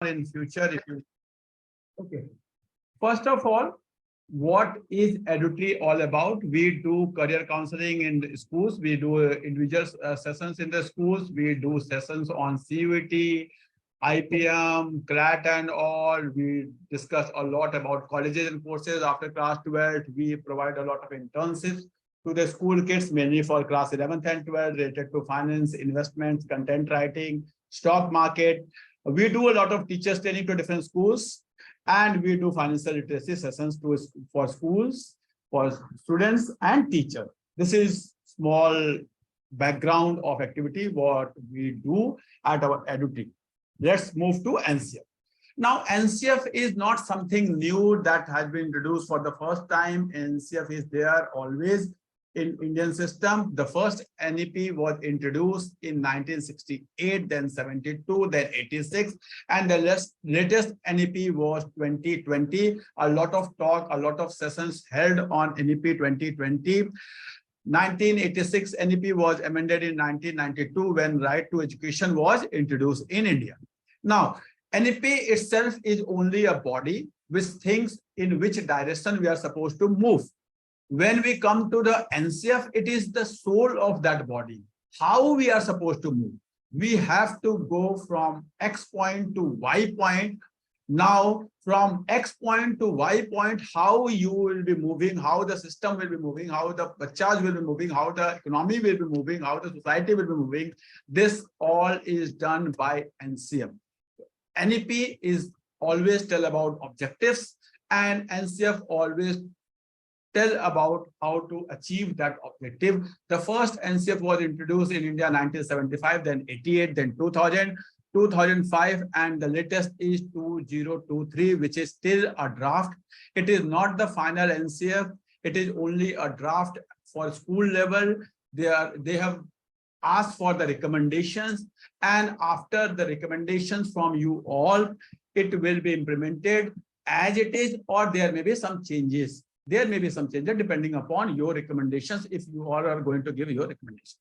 in future. If you okay, first of all, what is EduTree all about? We do career counseling in schools. We do individual sessions in the schools. We do sessions on CUET, IPM, CRAT and all. We discuss a lot about colleges and courses after class 12. We provide a lot of internships to the school kids, mainly for class 11th and 12th, related to finance, investments, content writing, stock market. We do a lot of teachers training to different schools, and we do financial literacy sessions for schools, for students and teachers. This is small background of activity what we do at our EduTree. Let's move to NCF. Now, NCF is not something new that has been introduced for the first time. NCF is there always in Indian system. The first NEP was introduced in 1968, then 72, then 86, and the latest NEP was 2020. A lot of talk, a lot of sessions held on NEP 2020. 1986 NEP was amended in 1992 when right to education was introduced in India. Now, NEP itself is only a body which thinks in which direction we are supposed to move. When we come to the NCF, it is the soul of that body. How we are supposed to move. We have to go from X point to Y point. Now, from X point to Y point, how you will be moving, how the system will be moving, how the bachas will be moving, how the economy will be moving, how the society will be moving. This all is done by NCF. NEP is always tell about objectives, and NCF always tell about how to achieve that objective. The first NCF was introduced in India 1975, then 88, then 2000, 2005, and the latest is 2023, which is still a draft. It is not the final NCF. It is only a draft for school level. They have asked for the recommendations, and after the recommendations from you all, it will be implemented as it is, or there may be some changes. There may be some changes depending upon your recommendations if you all are going to give your recommendations.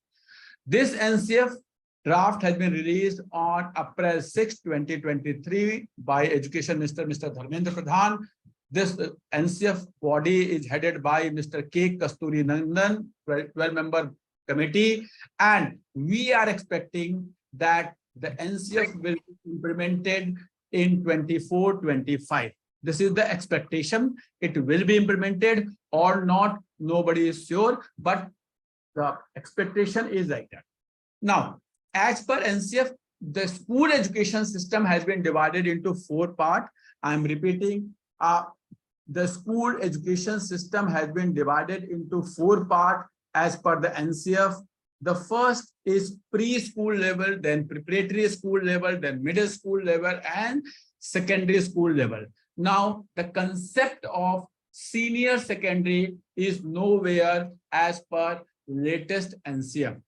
This NCF draft has been released on April 6, 2023 by Education Minister, Mr. Dharmendra Pradhan. This NCF body is headed by Mr. K. Kasturi Nandan, 12-member committee, and we are expecting that the NCF will be implemented in 24-25. This is the expectation. It will be implemented or not, nobody is sure, but the expectation is like that. Now, as per NCF, the school education system has been divided into 4 parts. I am repeating, the school education system has been divided into 4 parts as per the NCF. The first is preschool level, then preparatory school level, then middle school level, and secondary school level. Now, the concept of senior secondary is nowhere as per latest NCF.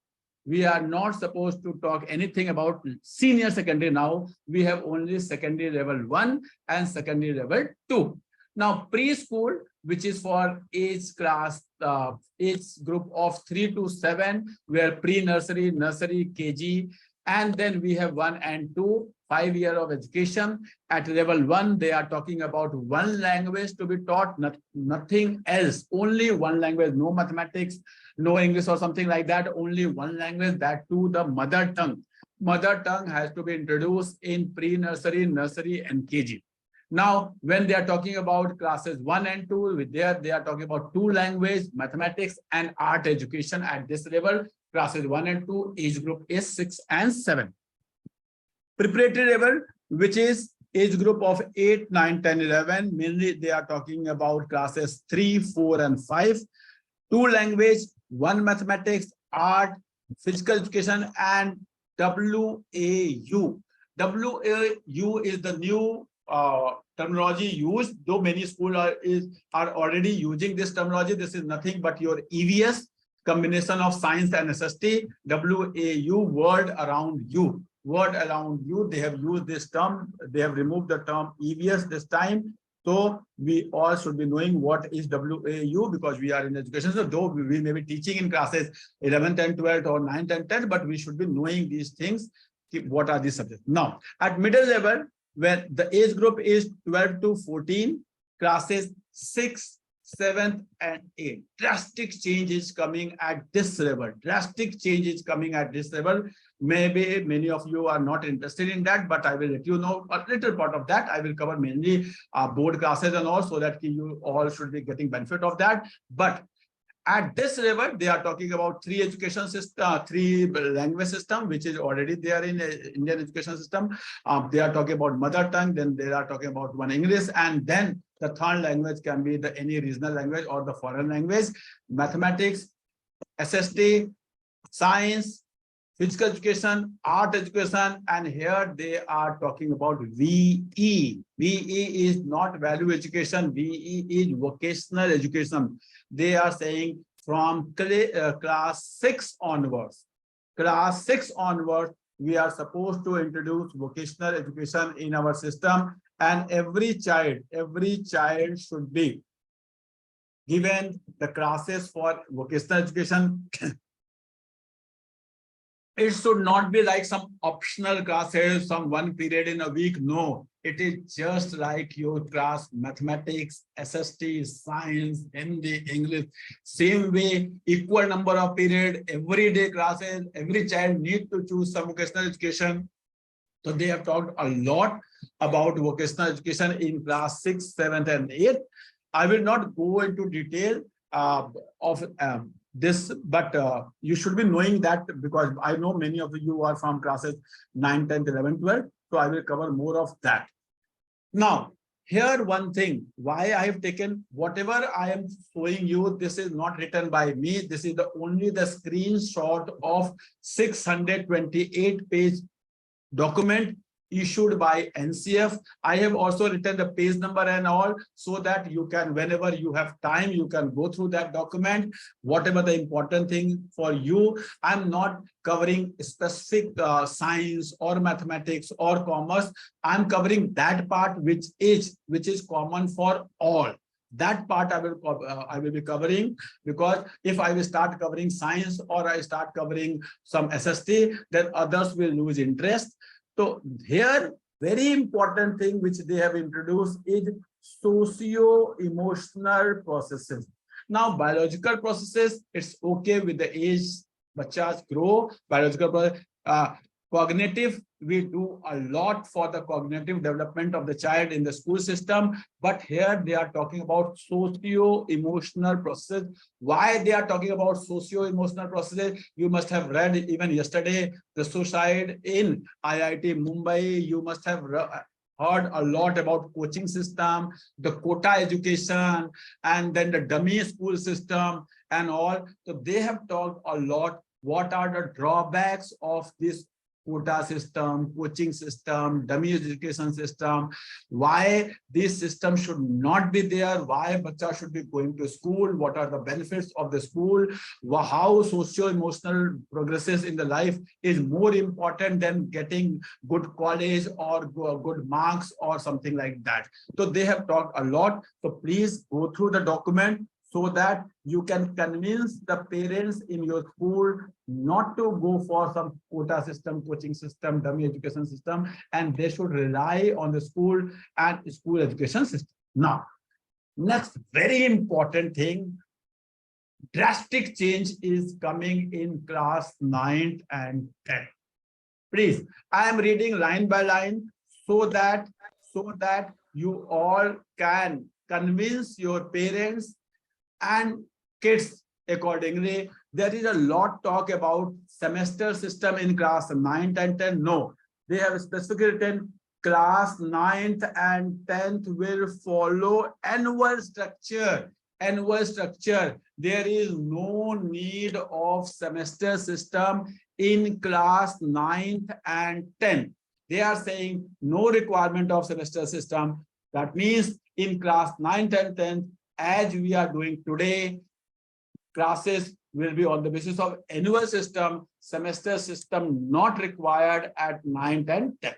We are not supposed to talk anything about senior secondary now. We have only secondary level 1 and secondary level 2. Now, preschool, which is for age group of 3 to 7, where pre-nursery, nursery, KG, and then we have 1 and 2, 5 years of education. At level 1, they are talking about 1 language to be taught, nothing else, only 1 language, no mathematics, no English or something like that, only 1 language, that too the mother tongue. Mother tongue has to be introduced in pre-nursery, nursery, and KG. Now, when they are talking about classes 1 and 2, they are talking about 2 language, mathematics, and art education at this level. Classes 1 and 2, age group is 6 and 7. Preparatory level, which is age group of 8, 9, 10, 11. Mainly, they are talking about classes 3, 4, and 5. 2 language, 1 mathematics, art, physical education, and WAU. WAU is the new terminology used, though many schools are already using this terminology. This is nothing but your EVS, combination of science and SST. WAU, word around you. Word around you, they have used this term. They have removed the term EVS this time. So we all should be knowing what is WAU, because we are in education. So though we may be teaching in classes 11th and 12th or 9th and 10th, but we should be knowing these things. What are these subjects? Now, at middle level, when the age group is 12 to 14, classes 6, 7th and 8th. Drastic change is coming at this level. Drastic change is coming at this level. Maybe many of you are not interested in that, but I will let you know a little part of that. I will cover mainly board classes and all, so that you all should be getting benefit of that. But at this level, they are talking about three education system, three language system, which is already there in Indian education system. They are talking about mother tongue, then they are talking about one English, and then the third language can be the any regional language or the foreign language, mathematics, SST, science, physical education, art education, and here they are talking about VE. VE is not value education. VE is vocational education. They are saying from class 6 onwards. Class 6 onwards, we are supposed to introduce vocational education in our system, and every child should be given the classes for vocational education. It should not be like some optional classes, some one period in a week. No, it is just like your class, mathematics, SST, science, Hindi, English. Same way, equal number of period, everyday classes. Every child need to choose some vocational education. So they have talked a lot about vocational education in class 6, 7th, and 8th. I will not go into detail of this, but you should be knowing that, because I know many of you are from classes 9, 10, 11, 12. So I will cover more of that. Now, here one thing, why I have taken whatever I am showing you, this is not written by me. This is only the screenshot of 628-page document issued by NCF. I have also written the page number and all, so that you can, whenever you have time, you can go through that document. Whatever the important thing for you, I'm not covering specific science or mathematics or commerce. I'm covering that part which is common for all. That part I will be covering, because if I will start covering science or I start covering some SST, then others will lose interest. So here, very important thing which they have introduced is socio-emotional processes. Now, biological processes, it's okay with the age, bachas grow, biological process. Cognitive, we do a lot for the cognitive development of the child in the school system, but here they are talking about socio-emotional process. Why they are talking about socio-emotional processes? You must have read even yesterday the suicide in IIT Mumbai. You must have heard a lot about coaching system, the quota education, and then the dummy school system and all. So they have talked a lot. What are the drawbacks of this quota system, coaching system, dummy education system, why this system should not be there, why bacha should be going to school, what are the benefits of the school, how socio-emotional progresses in the life is more important than getting good college or good marks or something like that. So they have talked a lot. So please go through the document, so that you can convince the parents in your school not to go for some quota system, coaching system, dummy education system, and they should rely on the school and school education system. Now, next very important thing, drastic change is coming in class 9th and 10th. Please, I am reading line by line so that you all can convince your parents and kids accordingly. There is a lot talk about semester system in class 9th and 10th. No, they have specifically written class 9th and 10th will follow annual structure. Annual structure. There is no need of semester system in class 9th and 10th. They are saying no requirement of semester system. That means in class 9th and 10th, as we are doing today, classes will be on the basis of annual system, semester system not required at 9th and 10th.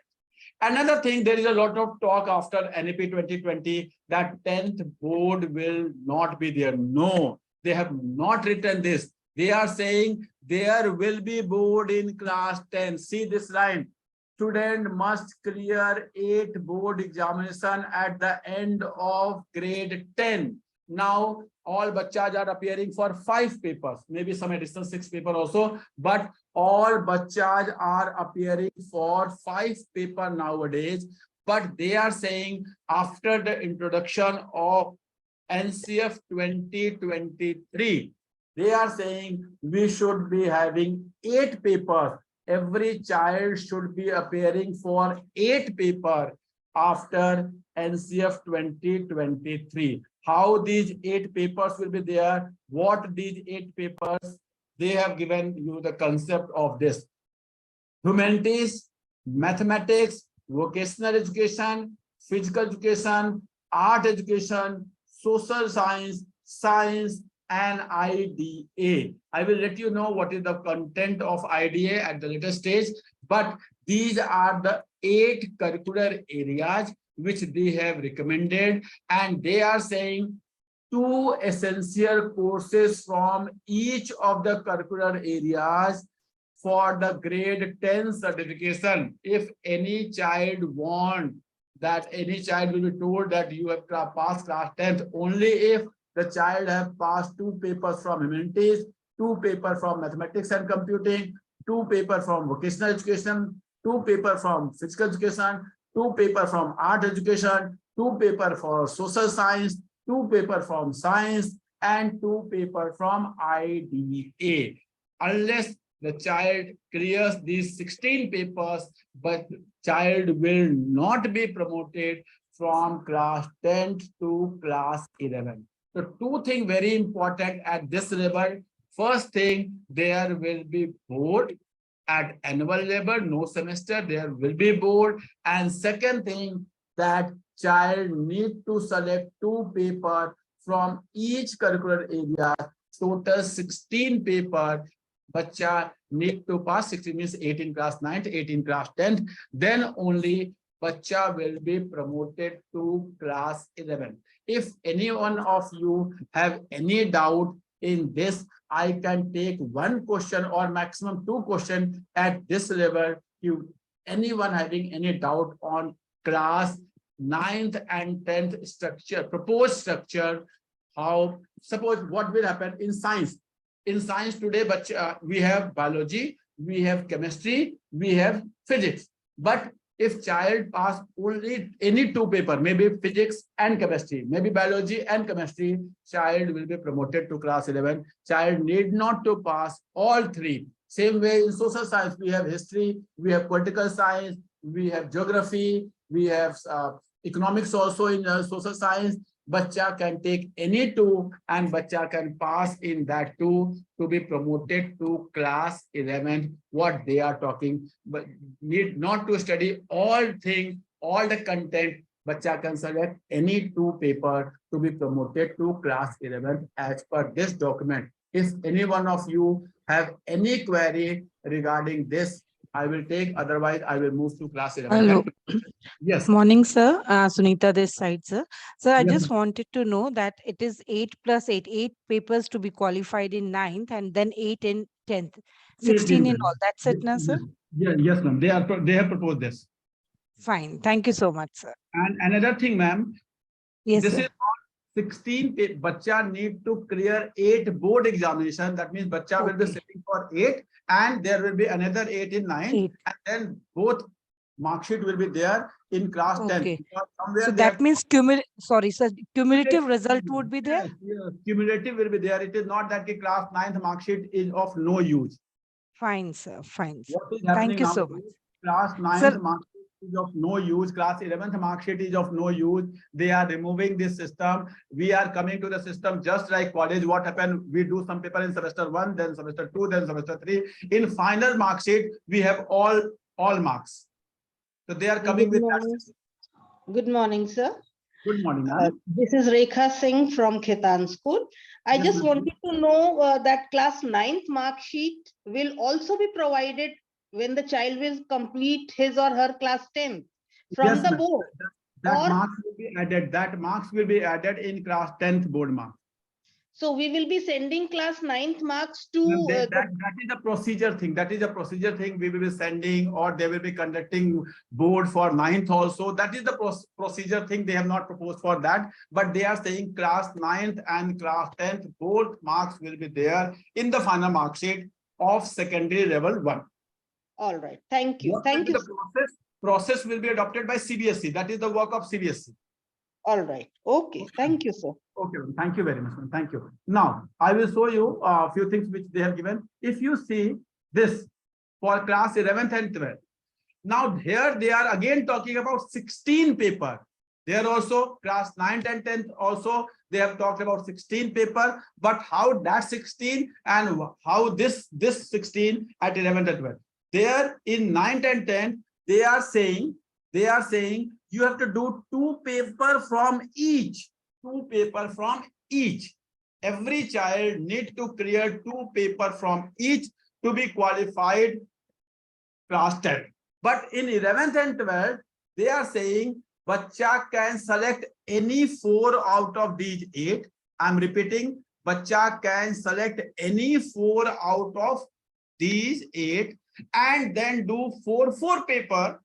Another thing, there is a lot of talk after NEP 2020 that 10th board will not be there. No, they have not written this. They are saying there will be board in class 10. See this line. student must clear 8 board examination at the end of grade 10. Now, all bachas are appearing for 5 papers, maybe some additional 6 paper also, but all bachas are appearing for 5 paper nowadays. But they are saying after the introduction of NCF 2023, they are saying we should be having 8 papers. Every child should be appearing for 8 papers after NCF 2023. How these 8 papers will be there, what these 8 papers, they have given you the concept of this. Humanities, mathematics, vocational education, physical education, art education, social science, science, and IDA. I will let you know what is the content of IDA at the later stage, but these are the 8 curricular areas which they have recommended, and they are saying 2 essential courses from each of the curricular areas for the grade 10 certification. If any child want that, any child will be told that you have passed class 10th only if the child have passed 2 papers from humanities, 2 papers from mathematics and computing, 2 papers from vocational education, 2 papers from physical education, 2 papers from art education, 2 papers for social science, 2 papers from science, and 2 papers from IDA. Unless the child clears these 16 papers, but child will not be promoted from class 10 to class 11. So 2 things very important at this level. First thing, there will be board at annual level, no semester, there will be board. And second thing, that child need to select 2 papers from each curricular area, total 16 paper. Bacha need to pass 16 means 18 class 9th, 18 class 10th, then only bacha will be promoted to class 11. If any one of you have any doubt in this, I can take 1 question or maximum 2 questions at this level. You anyone having any doubt on class 9th and 10th structure, proposed structure, how, suppose what will happen in science. In science today, but we have biology, we have chemistry, we have physics. But if child pass only any 2 papers, maybe physics and chemistry, maybe biology and chemistry, child will be promoted to class 11. Child need not to pass all 3. Same way in social science, we have history, we have political science, we have geography, we have economics also in social science. Bacha can take any 2 and bacha can pass in that 2 to be promoted to class 11, what they are talking, but need not to study all things, all the content. Bacha can select any 2 paper to be promoted to class 11 as per this document. If any one of you have any query regarding this, I will take, otherwise I will move to class 11. Hello. Yes. Morning, sir. Sunita this side, sir. Sir, I Yes, just wanted to know that it is 8 plus 8, 8 papers to be qualified in 9th and then 8 in 10th, 16 in all. That's it, na, sir? Yeah, yes, ma'am. They have proposed this. Fine. Thank you so much, sir. And another thing, ma'am, Yes, this sir. is not 16 bacha need to clear 8 board examination. That means bacha will be sitting for 8 and there will be another 8 in 9th, 8. and then both mark sheet will be there in class 10. Okay. So that means cumulative result would be there? Yes, cumulative will be there. It is not that the class 9th mark sheet is of no use. Fine, sir. Fine, sir. What is happening Thank you now? so much. Class 9th mark sheet is of no use. Class 11th mark sheet is of no use. They are removing this system. We are coming to the system just like college. What happened? We do some paper in semester 1, then semester 2, then semester 3. In final mark sheet, we have all marks. So they are coming with that system. Good morning, sir. Good morning, this is Rekha Singh from Khitan School. I just wanted to know that class 9th mark sheet will also be provided when the child will complete his or her class 10th from the board. That marks will be added. That marks will be added in class 10th board mark. So we will be sending class 9th marks to That is a procedure thing. That is a procedure thing we will be sending, or they will be conducting board for 9th also. That is the procedure thing. They have not proposed for that, but they are saying class 9th and class 10th, both marks will be there in the final mark sheet of secondary level 1. All right. Thank you. What Thank will you. be the process will be adopted by CBSE. That is the work of CBSE. All right. Okay. Thank you, sir. Okay, thank you very much. Thank you. Now, I will show you a few things which they have given. If you see this for class 11th and 12th, now here they are again talking about 16 paper. There also class 9th and 10th also they have talked about 16 paper, but how that 16 and how this 16 at 11th and 12th. There in 9th and 10th, they are saying you have to do 2 paper from each. 2 paper from each. Every child need to clear 2 paper from each to be qualified class 10. But in 11th and 12th, they are saying bacha can select any 4 out of these 8. I'm repeating, bacha can select any 4 out of these 8 and then do 4 paper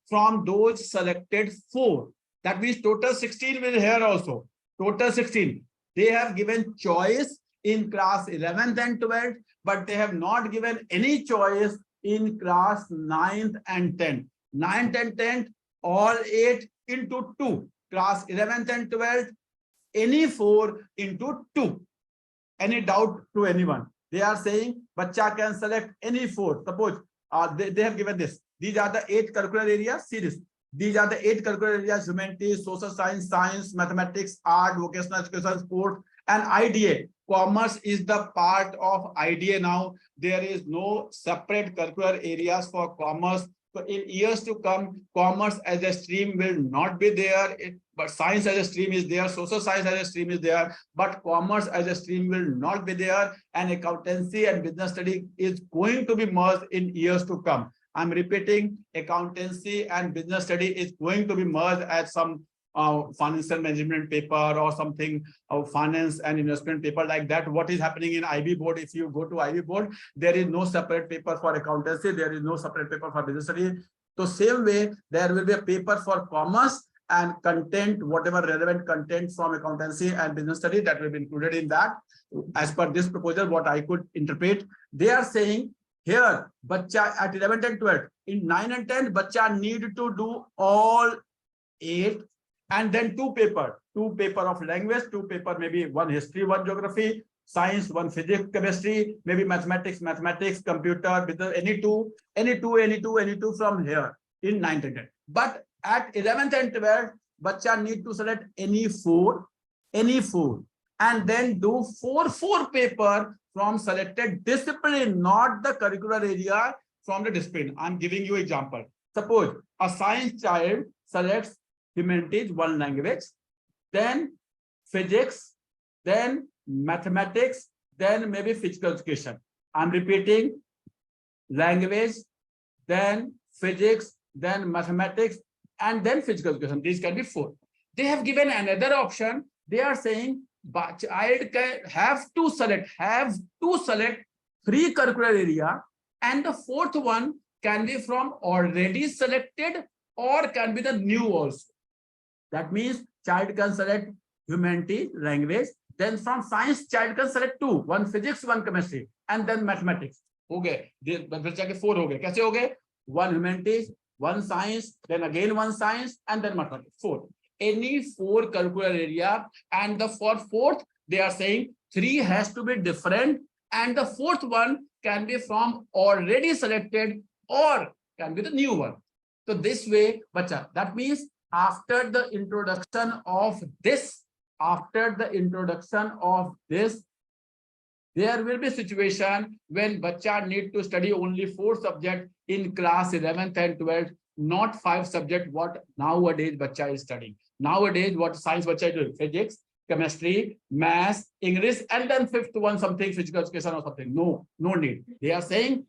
from those selected 4. That means total 16 will here also. Total 16. They have given choice in class 11th and 12th, but they have not given any choice in class 9th and 10th. 9th and 10th, all 8 into 2. Class 11th and 12th, any 4 into 2. Any doubt to anyone? They are saying bacha can select any 4. Suppose they have given this. These are the 8 curricular areas. See this. These are the 8 curricular areas: humanities, social science, mathematics, art, vocational education, sport, and IDA. Commerce is the part of IDA now. There is no separate curricular areas for commerce. So in years to come, commerce as a stream will not be there, but science as a stream is there, social science as a stream is there, but commerce as a stream will not be there, and accountancy and business study is going to be merged in years to come. I'm repeating, accountancy and business study is going to be merged as some financial management paper or something, finance and investment paper like that. What is happening in IB board? If you go to IB board, there is no separate paper for accountancy. There is no separate paper for business study. So same way, there will be a paper for commerce and content, whatever relevant content from accountancy and business study that will be included in that. As per this proposal, what I could interpret, they are saying here, bacha at 11th and 12th, in 9 and 10, bacha need to do all 8 and then 2 paper of language, 2 paper, maybe 1 history, 1 geography, science, 1 physics, chemistry, maybe mathematics, computer, business, any two from here in 9th and 10th. But at 11th and 12th, bacha need to select any 4, and then do 4 paper from selected discipline, not the curricular area, from the discipline. I'm giving you example. Suppose a science child selects humanities, 1 language, then physics, then mathematics, then maybe physical education. I'm repeating, language, then physics, then mathematics, and then physical education. These can be 4. They have given another option. They are saying but child can have to select 3 curricular area, and the 4th one can be from already selected or can be the new also. That means child can select humanities, language, then from science child can select 2, 1 physics, 1 chemistry, and then mathematics. Okay, this बच्चा के 4 हो गए. कैसे हो गए? 1 humanities, 1 science, then again 1 science, and then mathematics. 4. Any 4 curricular area, and for 4th they are saying 3 has to be different, and the 4th one can be from already selected or can be the new one. So this way, bacha, that means after the introduction of this, there will be a situation when bacha need to study only 4 subjects in class 11th and 12th, not 5 subjects what nowadays bacha is studying. Nowadays, what science bacha is doing? Physics, chemistry, math, English, and then 5th one something, physical education or something. No need. They are saying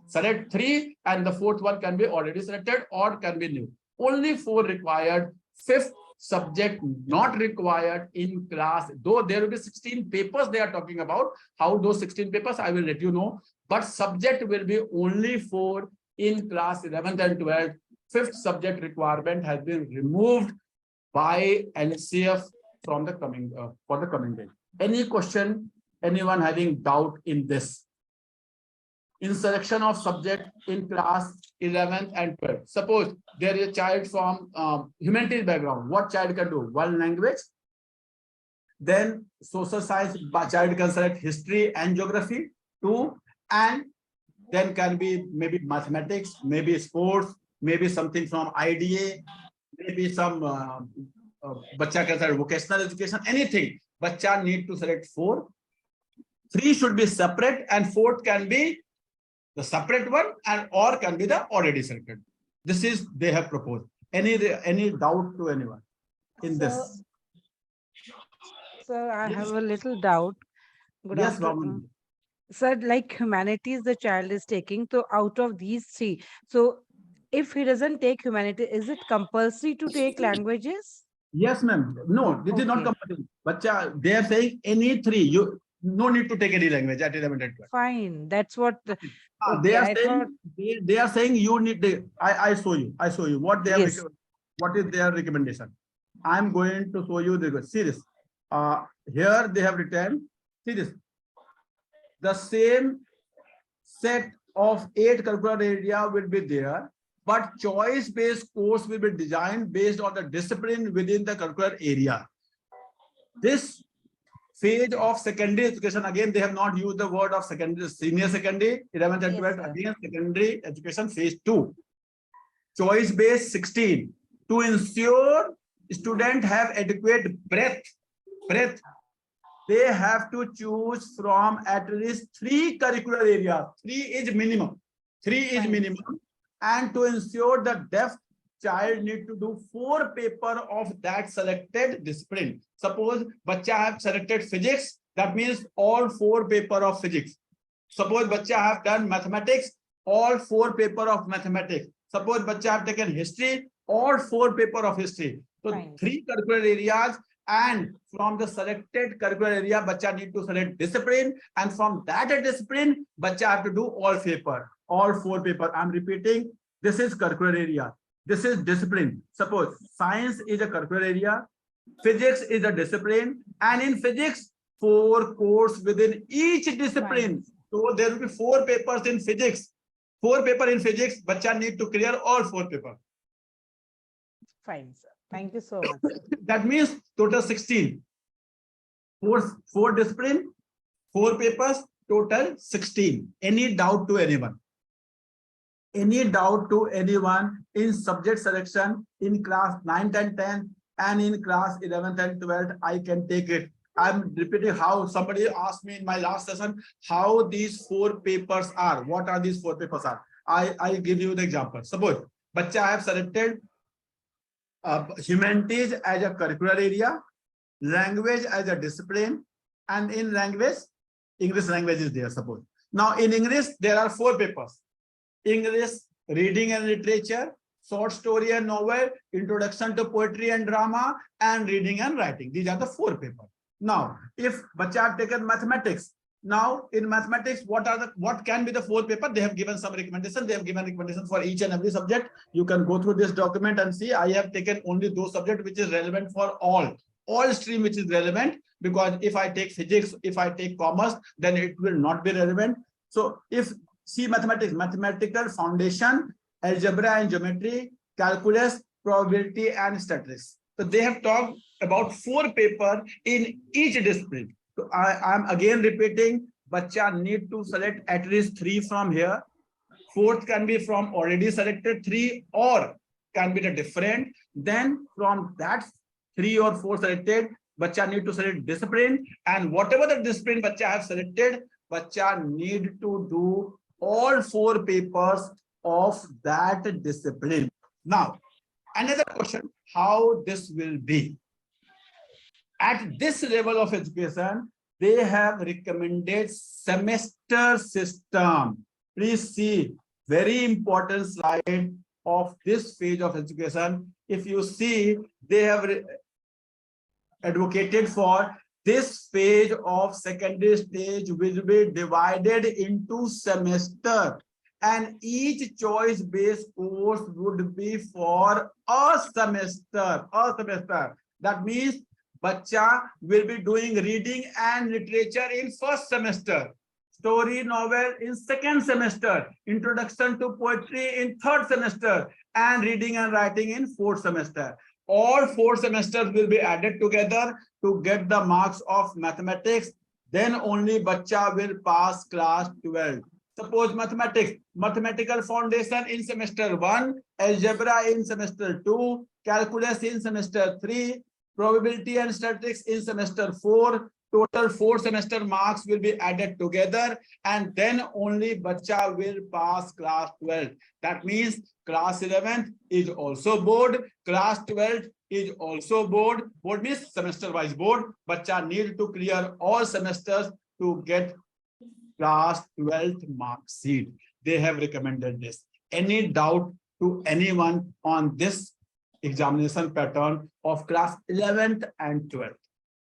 select 3 and the 4th one can be already selected or can be new. Only 4 required fifth subject not required in class, though there will be 16 papers they are talking about. How those 16 papers, I will let you know. But subject will be only 4 in class 11th and 12th. Fifth subject requirement has been removed by NCF from the coming for the coming day. Any question? Anyone having doubt in this? In selection of subject in class 11th and 12th. Suppose there is a child from humanities background. What child can do? One language. Then social science child can select history and geography. 2. And then can be maybe mathematics, maybe sports, maybe something from IDA, maybe some bacha can select vocational education, anything. Bacha need to select 4. 3 should be separate and 4th can be the separate one and or can be the already selected. This is they have proposed. Any doubt to anyone in this? Sir, I have a little doubt. Good Yes, afternoon. Raman. Sir, like humanities, the child is taking. So out of these 3, so if he doesn't take humanity, is it compulsory to take languages? Yes, ma'am. No, this is not Okay. compulsory. Bacha, they are saying any 3. You no need to take any language at 11 and 12. Fine. That's what. They Okay, are I saying thought. they are saying you need. I show you what they have. Yes. What is their recommendation? I'm going to show you the series. Here they have written. See this. The same set of 8 curricular area will be there, but choice-based course will be designed based on the discipline within the curricular area. This phase of secondary education, again, they have not used the word of secondary, senior secondary, 11th and 12th, again, secondary education phase 2. Choice-based 16, to ensure students have adequate breadth, they have to choose from at least 3 curricular areas. 3 is minimum. 3 is Fine. minimum. And to ensure the deaf child need to do 4 papers of that selected discipline. Suppose bacha have selected physics, that means all 4 papers of physics. Suppose bacha have done mathematics, all 4 papers of mathematics. Suppose bacha have taken history, all 4 papers of history. So Fine. 3 curricular areas, and from the selected curricular area, bacha need to select discipline, and from that discipline, bacha have to do all 4 papers. I'm repeating, this is curricular area. This is discipline. Suppose science is a curricular area, physics is a discipline, and in physics, 4 courses within each discipline. So there will be 4 papers in physics. 4 papers in physics, bacha need to clear all 4 papers. Fine, sir. Thank you so much. That means total 16. 4 discipline, 4 papers, total 16. Any doubt to anyone? Any doubt to anyone in subject selection in class 9th and 10th and in class 11th and 12th? I can take it. I'm repeating how somebody asked me in my last session how these 4 papers are. What are these 4 papers are? I give you the example. Suppose bacha have selected humanities as a curricular area, language as a discipline, and in language, English language is there, suppose. Now in English, there are 4 papers. English, reading and literature, short story and novel, introduction to poetry and drama, and reading and writing. These are the 4 papers. Now, if bacha have taken mathematics, now in mathematics, what can be the 4 paper? They have given some recommendation. They have given recommendations for each and every subject. You can go through this document and see. I have taken only those subjects which is relevant for all stream which is relevant, because if I take physics, if I take commerce, then it will not be relevant. So if see mathematics, mathematical foundation, algebra and geometry, calculus, probability and statistics. So they have talked about 4 papers in each discipline. So I am again repeating, bacha need to select at least 3 from here. 4th can be from already selected 3 or can be the different. Then from that 3 or 4 selected, bacha need to select discipline, and whatever the discipline bacha have selected, bacha need to do all 4 papers of that discipline. Now, another question, how this will be? At this level of education, they have recommended semester system. Please see, very important slide. of this phase of education. If you see, they have advocated for this phase of secondary stage will be divided into semester, and each choice based course would be for a semester. That means bacha will be doing reading and literature in first semester, story novel in second semester, introduction to poetry in third semester, and reading and writing in fourth semester. All 4 semesters will be added together to get the marks of mathematics. Then only bacha will pass class 12. Suppose mathematics, mathematical foundation in semester 1, algebra in semester 2, calculus in semester 3, probability and statistics in semester 4. Total 4 semester marks will be added together, and then only bacha will pass class 12. That means class 11th is also board, class 12th is also board. Board means semester wise board. Bacha need to clear all semesters to get class 12th mark sheet. They have recommended this. Any doubt to anyone on this examination pattern of class 11th and 12th?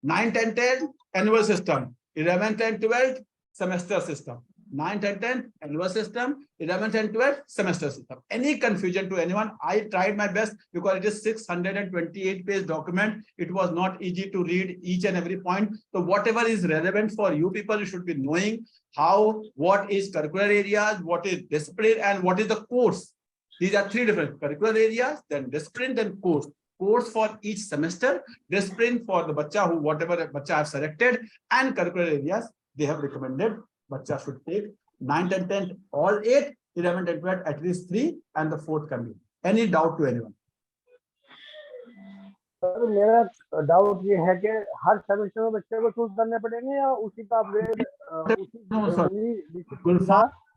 9th and 10th annual system, 11th and 12th semester system, 9th and 10th annual system, 11th and 12th semester system. Any confusion to anyone? I tried my best because it is 628-page document. It was not easy to read each and every point. So whatever is relevant for you people, you should be knowing how, what is curricular areas, what is discipline, and what is the course. These are 3 different curricular areas, then discipline, then course. Course for each semester, discipline for the bacha who whatever bacha have selected, and curricular areas they have recommended bacha should take 9th and 10th all 8, 11th and 12th at least 3, and the 4th can be. Any doubt to anyone? Sir मेरा doubt ये है कि हर semester में बच्चे को choose करने पड़ेंगे या उसी का अपग्रेड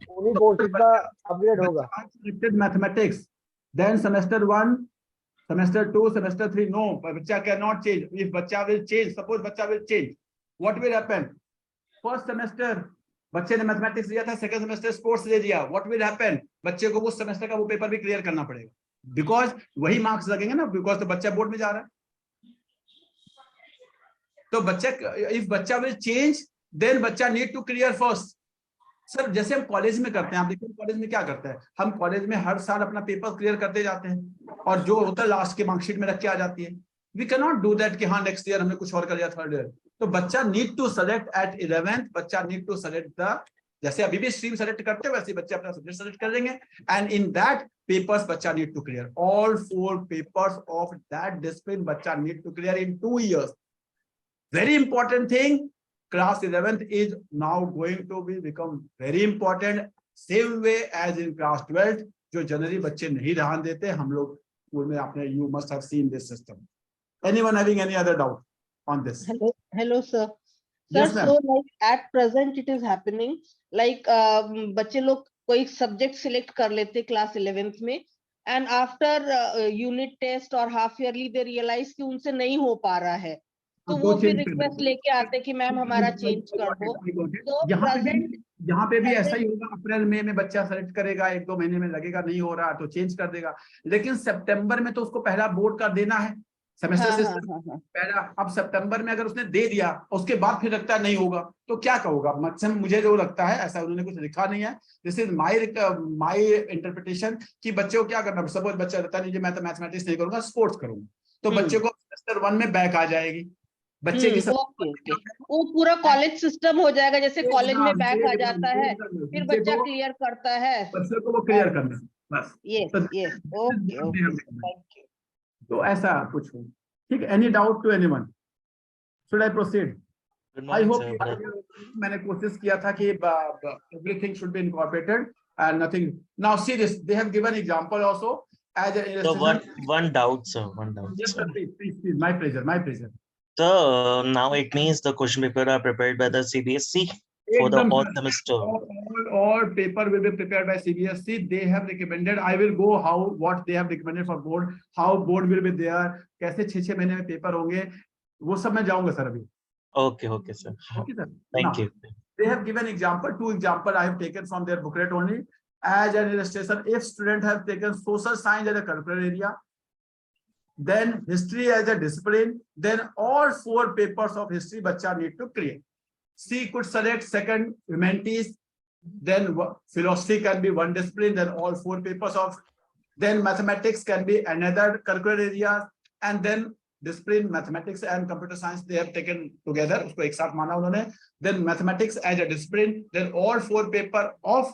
उन्हीं कोर्सेज का अपग्रेड होगा? Mathematics, then semester 1, semester 2, semester 3, no, bacha cannot change. If bacha will change, suppose bacha will change, what will happen? First semester बच्चे ने मैथमेटिक्स दिया था, सेकंड सेमेस्टर स्पोर्ट्स दे दिया, व्हाट विल हैपन? बच्चे को उस सेमेस्टर का वो पेपर भी क्लियर करना पड़ेगा, बिकॉज वही मार्क्स लगेंगे ना, बिकॉज तो बच्चा बोर्ड में जा रहा है. तो बच्चा, इफ बच्चा विल चेंज, देन बच्चा need to clear first. Sir जैसे हम कॉलेज में करते हैं, आप देखिए कॉलेज में क्या करते हैं, हम कॉलेज में हर साल अपना पेपर क्लियर करते जाते हैं, और जो होता है लास्ट के मार्कशीट में रख के आ जाती है. We can not do that कि हाँ नेक्स्ट ईयर हमने कुछ और कर लिया थर्ड ईयर. तो बच्चा need to select eight 11th, बच्चा नीड टू सेलेक्ट द, जैसे अभी भी स्ट्रीम सेलेक्ट करते हैं वैसे बच्चे अपना सब्जेक्ट सेलेक्ट कर लेंगे, एंड इन दैट पेपर्स बच्चा need to clear all 4 papers of that discipline. बच्चा need to clear in 2 years. Very important thing, class 11th is now going to be become very important, same way as in class 12th. जो generally बच्चे नहीं ध्यान देते, हम लोग school में आपने, you must have seen this system. Anyone having any other doubt on this? Hello sir. Yes, Sir, so like at present it is happening like बच्चे लोग कोई सब्जेक्ट सिलेक्ट कर लेते क्लास 11th में, एंड आफ्टर यूनिट टेस्ट और half yearly दे realise कि उनसे नहीं हो पा रहा है, तो वो फिर रिक्वेस्ट लेके आते कि मैम हमारा चेंज कर दो. तो यहाँ पे भी ऐसा ही होगा, अप्रैल मई में बच्चा सेलेक्ट करेगा, 1-2 महीने में लगेगा नहीं हो रहा तो चेंज कर देगा, लेकिन सितंबर में तो उसको पहला बोर्ड का देना है सेमेस्टर सिस्टम पहला. अब सितंबर में अगर उसने दे दिया, उसके बाद फिर लगता है नहीं होगा, तो क्या कहोगा? मुझे जो लगता है, ऐसा उन्होंने कुछ लिखा नहीं है, दिस इज माय इंटरप्रिटेशन, कि बच्चे को क्या करना. सपोज बच्चा रहता नहीं, मैं तो मैथमेटिक्स नहीं करूंगा, स्पोर्ट्स करूंगा, तो बच्चे को सेमेस्टर 1 में बैक आ जाएगी. बच्चे की वो पूरा कॉलेज सिस्टम हो जाएगा, जैसे कॉलेज में बैक आ जाता है, फिर बच्चा क्लियर करता है, बच्चे को वो क्लियर करना है बस. Yes yes, okay okay, thank you. तो ऐसा कुछ हो. ठीक है, any doubt to anyone? Should I proceed? I hope मैंने कोशिश किया था कि everything should be incorporated and nothing. Now see this, they have given example also as a illustration. One doubt, sir. One doubt. Yes, sir, please. My pleasure. So now it means the question paper are prepared by the CBSE for the all semester. All paper will be prepared by CBSE. They have recommended. I will go what they have recommended for board. How board will be there. कैसे 6 महीने में paper होंगे, वो सब मैं जाऊंगा sir अभी. Okay, sir. Okay, sir. Thank you. They have given example, 2 example I have taken from their booklet only. as an illustration, if students have taken social science as a curricular area, then history as a discipline, then all 4 papers of history bacha need to create. C could select second humanities, then philosophy can be one discipline, then all 4 papers of, then mathematics can be another curricular area, and then discipline mathematics and computer science they have taken together. Usko ek saath mana unhone. Then mathematics as a discipline, then all 4 paper of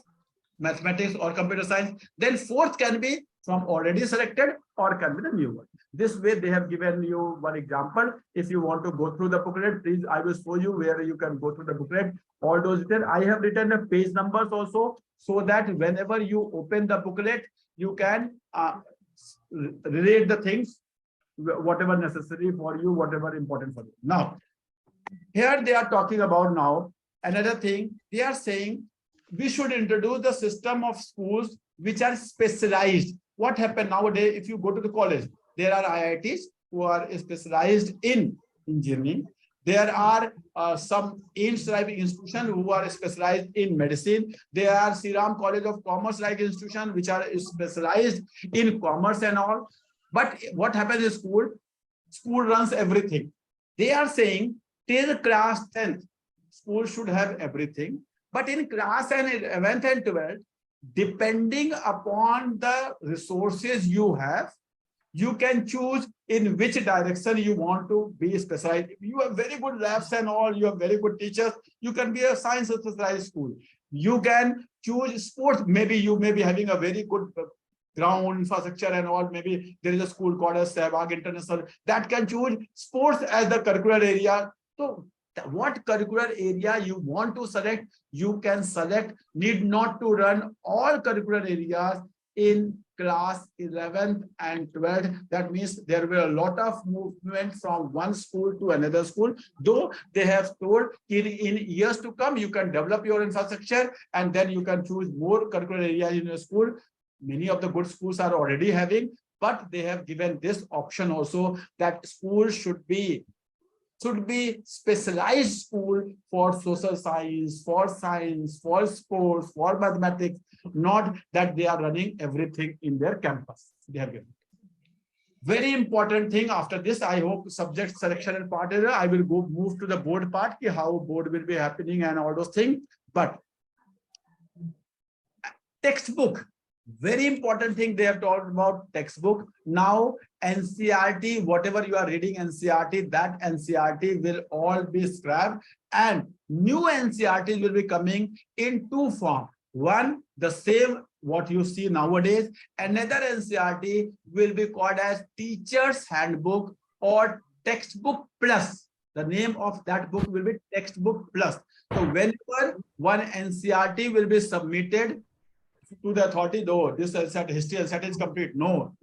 mathematics or computer science. Then 4th can be from already selected or can be the new one. This way they have given you one example. If you want to go through the booklet, please, I will show you where you can go through the booklet. All those written. I have written the page numbers also, so that whenever you open the booklet, you can relate the things, whatever necessary for you, whatever important for you. Now, here they are talking about now another thing. They are saying we should introduce the system of schools which are specialized. What happened nowadays? If you go to the college, there are IITs who are specialized in engineering. There are some driving institutions who are specialized in medicine. There are Sriram College of Commerce like institutions which are specialized in commerce and all. But what happens in school? School runs everything. They are saying till class 10th, school should have everything. But in class 11th and 12th, depending upon the resources you have, you can choose in which direction you want to be specialized. If you have very good labs and all, you have very good teachers, you can be a science specialized school. You can choose sports. Maybe you may be having a very good ground infrastructure and all. Maybe there is a school called as Sehwag International that can choose sports as the curricular area. So what curricular area you want to select, you can select. Need not to run all curricular areas in class 11th and 12th. That means there will a lot of movement from one school to another school. Though they have told in years to come, you can develop your infrastructure and then you can choose more curricular areas in your school. Many of the good schools are already having, but they have given this option also that schools should be specialized school for social science, for sports, for mathematics, not that they are running everything in their campus. They have given. Very important thing after this, I hope subject selection and part area, I will move to the board part, how board will be happening and all those things. But textbook, very important thing they have talked about textbook. Now NCRT, whatever you are reading NCRT, that NCRT will all be scrapped and new NCRT will be coming in 2 forms. One, the same what you see nowadays. Another NCRT will be called as Teacher's Handbook or Textbook Plus. The name of that book will be Textbook Plus. So whenever one NCRT will be submitted to the authority, though this history NCRT is complete. No.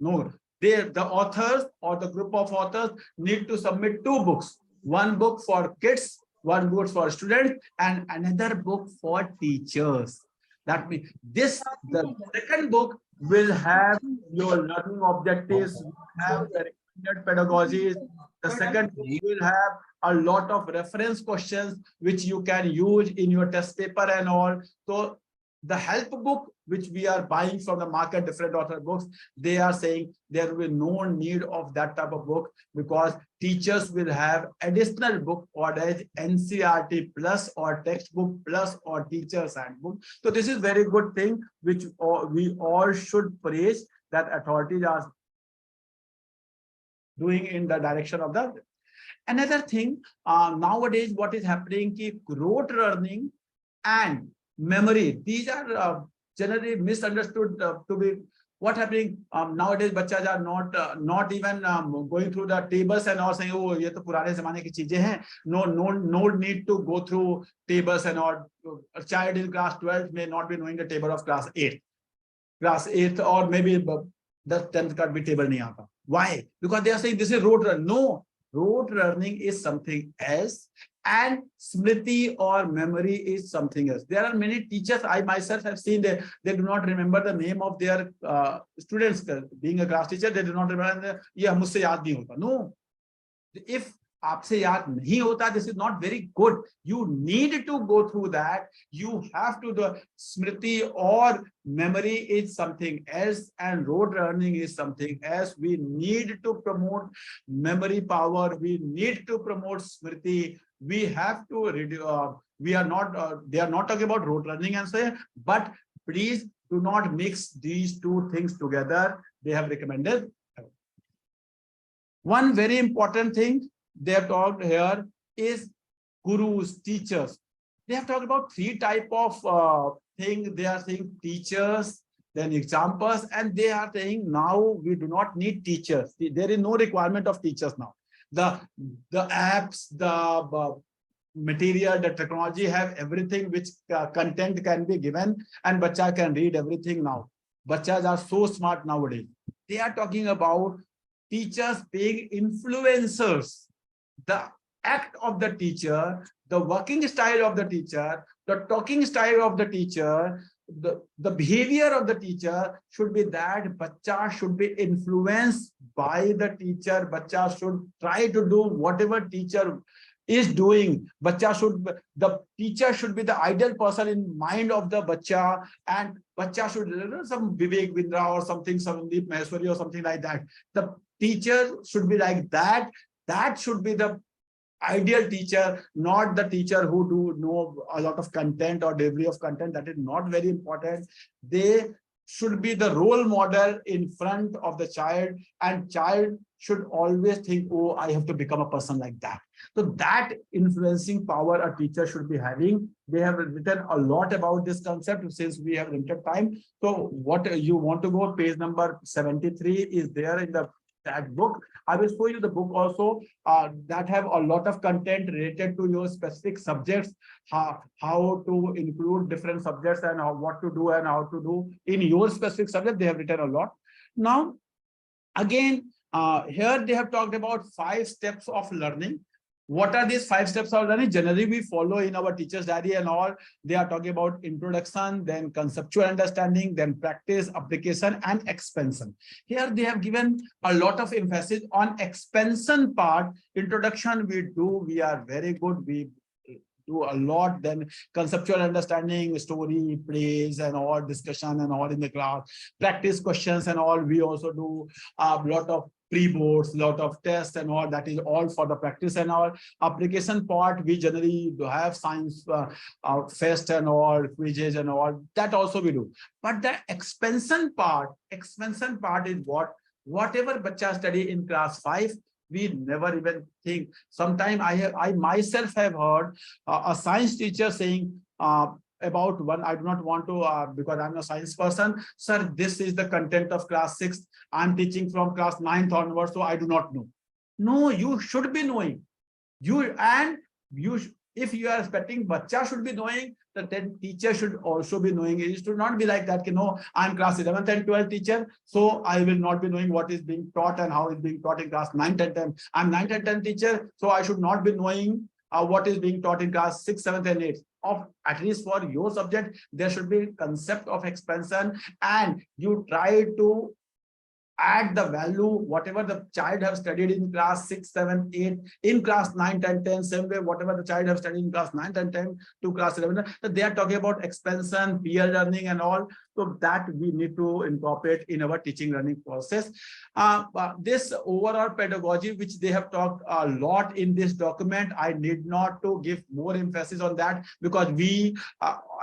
The authors or the group of authors need to submit 2 books. One book for kids, one book for students, and another book for teachers. That means the second book will have your learning objectives, will have the recommended pedagogies. The second book will have a lot of reference questions which you can use in your test paper and all. So the help book which we are buying from the market, different author books, they are saying there will be no need of that type of book because teachers will have additional book called as NCRT Plus or Textbook Plus or Teacher's Handbook. So this is very good thing which we all should praise that authorities are doing in the direction of the. Another thing, nowadays what is happening, rote learning and memory, these are generally misunderstood to be what happening. Nowadays bachas are not even going through the tables and all, saying oh ye to purane zamane ki cheezein hain. No need to go through tables and all. A child in class 12 may not be knowing the table of class 8 or maybe the 10th ka bhi table nahi aata. Why? Because they are saying this is rote learning. No, rote learning is something else and smriti or memory is something else. There are many teachers, I myself have seen they do not remember the name of their students. Being a class teacher, they do not remember. No, if आपसे याद नहीं होता, this is not very good. You need to go through that. You have to do smriti, or memory is something else and rote learning is something else. We need to promote memory power. We need to promote smriti. We have to we are not they are not talking about rote learning and so, but please do not mix these two things together. They have recommended. One very important thing they have talked here is gurus, teachers. They have talked about three type of things. They are saying teachers, then examples, and they are saying now we do not need teachers. There is no requirement of teachers now. The apps, the material, the technology have everything which content can be given, and bacha can read everything now. Bachas are so smart nowadays. They are talking about teachers being influencers. The act of the teacher, the working style of the teacher, the talking style of the teacher, the behavior of the teacher should be that bacha should be influenced by the teacher. Bacha should try to do whatever teacher is doing. The teacher should be the ideal person in mind of the bacha, and bacha should, some Vivek Vindra or something, Sandeep Maheshwari or something like that. The teacher should be like that. That should be the ideal teacher, not the teacher who do know a lot of content or delivery of content. That is not very important. They should be the role model in front of the child, and child should always think, oh, I have to become a person like that. So that influencing power a teacher should be having. They have written a lot about this concept since we have limited time. So what you want to go, page number 73 is there in that book. I will show you the book also that have a lot of content related to your specific subjects, how to include different subjects and what to do and how to do in your specific subject. They have written a lot. Now, again, here they have talked about 5 steps of learning. What are these 5 steps of learning? Generally, we follow in our teacher's diary and all. They are talking about introduction, then conceptual understanding, then practice, application, and expansion. Here they have given a lot of emphasis on expansion part. Introduction we are very good. We do a lot. Then conceptual understanding, story, praise, and all discussion and all in the class. Practice questions and all. We also do a lot of pre-boards, lot of tests and all. That is all for the practice and all. Application part, we generally do have science fest and all, quizzes and all. That also we do. But the expansion part is whatever bacha study in class 5, we never even think. Sometimes I myself have heard a science teacher saying about one, I do not want to, because I'm a science person, sir, this is the content of class 6. I'm teaching from class 9th onwards, so I do not know. No, you should be knowing. If you are expecting bacha should be knowing, then teacher should also be knowing. It should not be like that, you know, I'm class 11th and 12th teacher, so I will not be knowing what is being taught and how it's being taught in class 9th and 10th. I'm 9th and 10th teacher, so I should not be knowing what is being taught in class 6th, 7th, and 8th. At least for your subject, there should be concept of expansion, and you try to add the value, whatever the child have studied in class 6, 7, 8, in class 9, 10, 10, same way, whatever the child have studied in class 9, 10, 10 to class 11, they are talking about expansion, peer learning and all. So that we need to incorporate in our teaching learning process. This overall pedagogy, which they have talked a lot in this document, I need not to give more emphasis on that, because we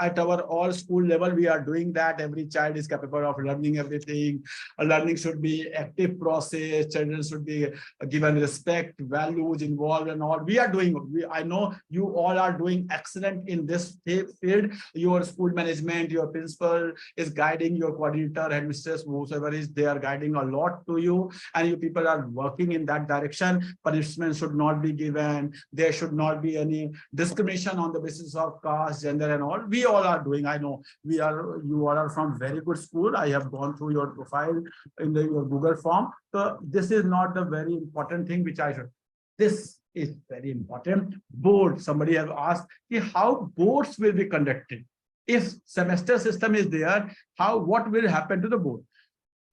at our all school level, we are doing that. Every child is capable of learning everything. Learning should be active process. Children should be given respect, values involved and all. We are doing, I know you all are doing excellent in this field. Your school management, your principal is guiding, your coordinator, headmistress, whoever is, they are guiding a lot to you, and you people are working in that direction. Punishment should not be given. There should not be any discrimination on the basis of caste, gender and all. We all are doing, I know you all are from very good school. I have gone through your profile in your Google form. So this is not a very important thing which I should. This is very important. Board, somebody has asked how boards will be conducted. If semester system is there, what will happen to the board?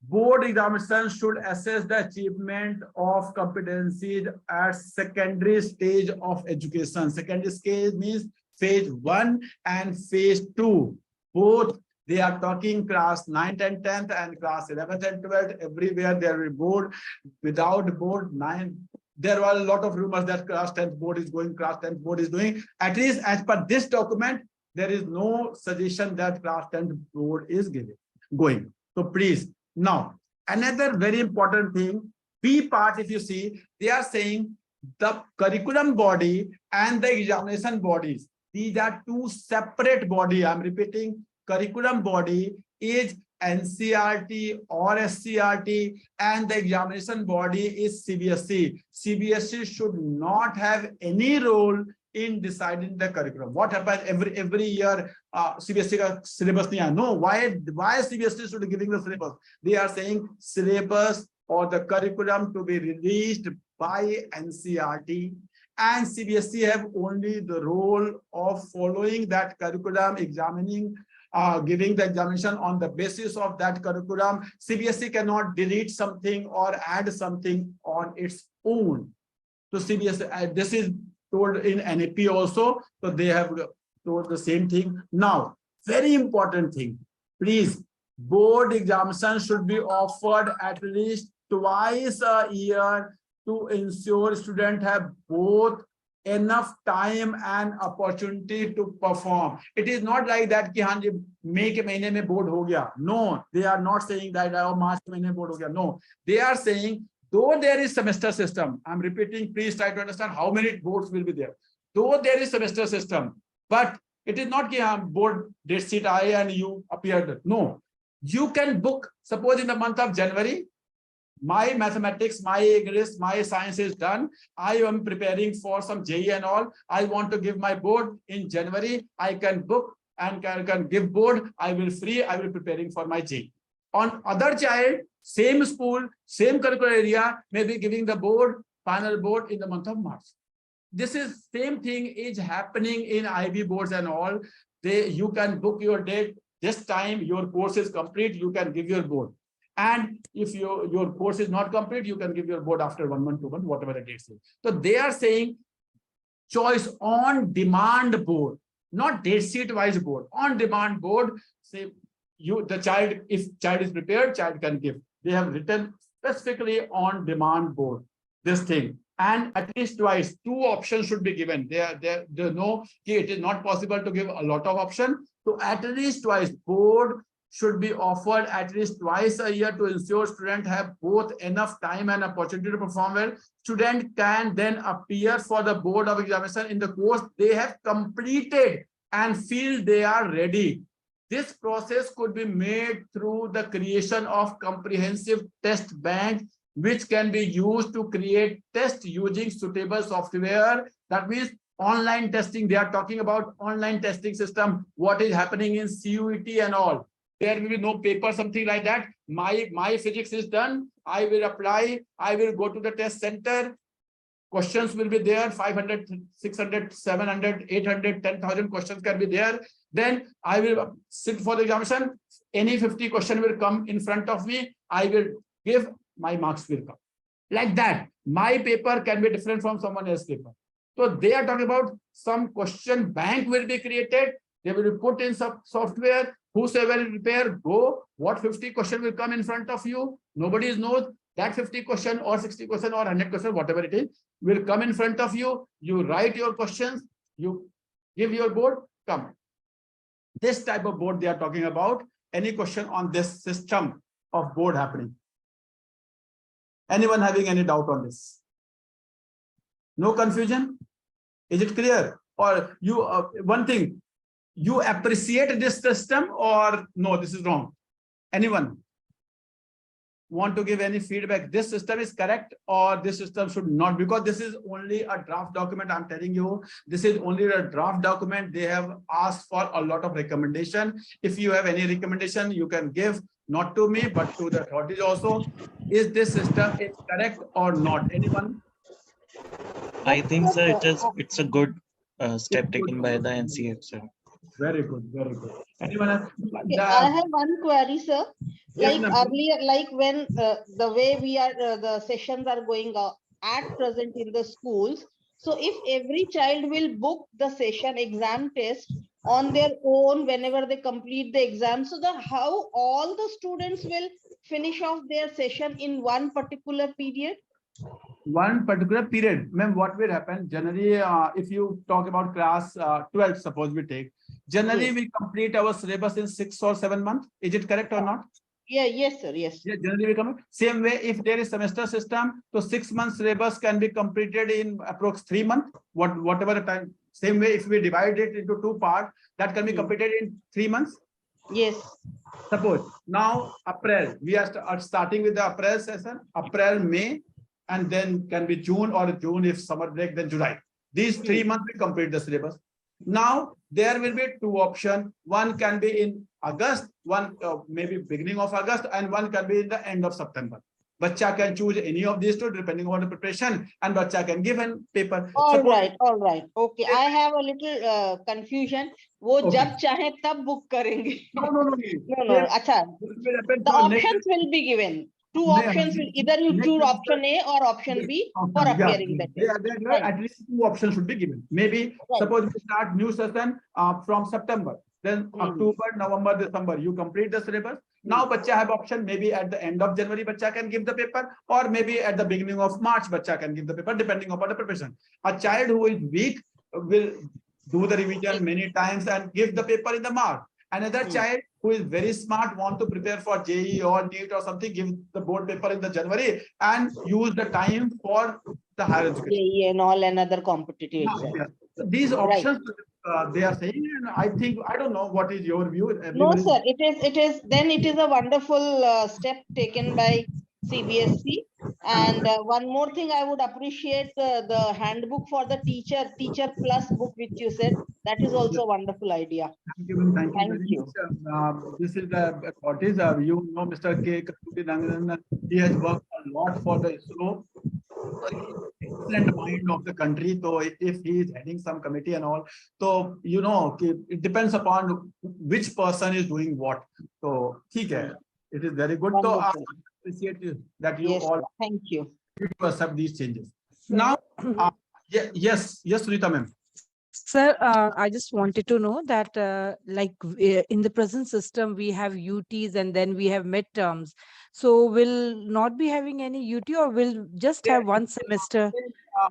Board examination should assess the achievement of competencies at secondary stage of education. Secondary stage means phase 1 and phase 2. Both they are talking class 9th and 10th and class 11th and 12th. Everywhere there will be board. Without board 9, there were a lot of rumors that class 10th board is going, class 10th board is doing. At least as per this document, there is no suggestion that class 10th board is going. So please. Now, another very important thing, B part, if you see, they are saying the curriculum body and the examination bodies. These are two separate bodies. I'm repeating, curriculum body is NCRT or SCRT and the examination body is CBSE. CBSE should not have any role in deciding the curriculum. What happens every year? CBSE ka syllabus nahi hai. No, why CBSE should be giving the syllabus? They are saying syllabus or the curriculum to be released by NCRT, and CBSE have only the role of following that curriculum, examining, giving the examination on the basis of that curriculum. CBSE cannot delete something or add something on its own. So CBSE, this is told in NAP also, so they have told the same thing. Now, very important thing, please, board examination should be offered at least twice a year to ensure students have both enough time and opportunity to perform. It is not like that कि हाँ जी मई के महीने में board हो गया. No, they are not saying that March के महीने board हो गया. No, they are saying though there is semester system, I'm repeating, please try to understand how many boards will be there. Though there is semester system, but it is not that board date sheet aye and you appeared. No, you can book, suppose in the month of January, my mathematics, my English, my science is done. I am preparing for some JEE and all. I want to give my board in January. I can book and can give board. I will free. I will preparing for my JEE. On other child, same school, same curricular area, may be giving the board, final board in the month of March. This is same thing is happening in IB boards and all. You can book your date. This time your course is complete, you can give your board. And if your course is not complete, you can give your board after 1 month, 2 months, whatever the date is. So they are saying choice on demand board, not date sheet wise board. On demand board, say the child, if child is prepared, child can give. They have written specifically on demand board this thing, and at least twice 2 options should be given. They know it is not possible to give a lot of options, so at least twice board should be offered at least twice a year to ensure students have both enough time and opportunity to perform well. Student can then appear for the board of examination in the course they have completed and feel they are ready. This process could be made through the creation of comprehensive test bank, which can be used to create tests using suitable software. That means online testing. They are talking about online testing system. What is happening in CUET and all. There will be no paper, something like that. My physics is done. I will apply. I will go to the test center. Questions will be there. 500, 600, 700, 800, 10,000 questions can be there. Then I will sit for the examination. Any 50 question will come in front of me. I will give, my marks will come. Like that. My paper can be different from someone else's paper. So they are talking about some question bank will be created. They will be put in some software. Whosoever will prepare, go. What 50 question will come in front of you? Nobody knows. That 50 question or 60 question or 100 question, whatever it is, will come in front of you. You write your questions. You give your board, come. This type of board they are talking about. Any question on this system of board happening? Anyone having any doubt on this? No confusion? Is it clear? Or you, one thing, you appreciate this system or no, this is wrong? Anyone want to give any feedback? This system is correct or this system should not? Because this is only a draft document. I'm telling you, this is only a draft document. They have asked for a lot of recommendation. If you have any recommendation, you can give, not to me, but to the authorities also. Is this system is correct or not? Anyone? I think, sir, it's a good step taken by the NCF, sir. Very good, very good. Anyone else? Okay, I have one query, sir. Yes, Like ma'am. earlier, like when the way we are, the sessions are going at present in the schools. So if every child will book the session exam test on their own whenever they complete the exam, so the how all the students will finish off their session in one particular period? One particular period, ma'am, what will happen generally, if you talk about class 12, suppose we take, generally Yes. we complete our syllabus in 6 or 7 months. Is it correct or not? Yeah, yes, sir, yes. Yeah, generally we come. Same way, if there is semester system, so 6 months syllabus can be completed in approx 3 months. Whatever the time. Same way, if we divide it into 2 parts, that can be completed in 3 months. Yes. Suppose now April, we are starting with the April session, April, May, and then can be June, or June if summer break, then July. These 3 months we complete the syllabus. Now there will be 2 options. One can be in August, one maybe beginning of August, and one can be in the end of September. Bacha can choose any of these two depending on the preparation, and bacha can give a paper. All right, all right. Okay, I have a little confusion. वो Okay. जब चाहे तब book करेंगे. No. No. अच्छा. This will happen The for next. options will be given. Two No, options will either you next choose semester- option A or option B for appearing that test. Right. At least 2 options should be given. Maybe Right. suppose we start new session from September, then October, November, December, you complete the syllabus. Now bacha have option, maybe at the end of January bacha can give the paper, or maybe at the beginning of March bacha can give the paper, depending upon the preparation. A child who is weak will do the revision many times and give the paper in the March. Another child who is very smart, want to prepare for JE or NEET or something, give the board paper in the January and use the time for the higher education. JEE and all another competitive exam. Yeah. So these options they are saying, and I think, I don't know what is your view. No, Everybody- sir. It is a wonderful step taken by CBSE. And one more thing, I would appreciate the handbook for the teacher plus book, which you said. That is also a wonderful idea. Thank you. Thank you Thank very you. much. This is what is you know, Mr. K. Kasturi Ranganathan, he has worked a lot for the ISRO. Excellent mind of the country. So if he is heading some committee and all, so you know, it depends upon which person is doing what. So it is very good. So I Wonderful. appreciate you that you Yes, all sir. Thank you. accept these changes. Now, yes, Sunita ma'am. Sir, I just wanted to know that in the present system, we have UTs and then we have midterms. So will not be having any UT, or will just have one semester?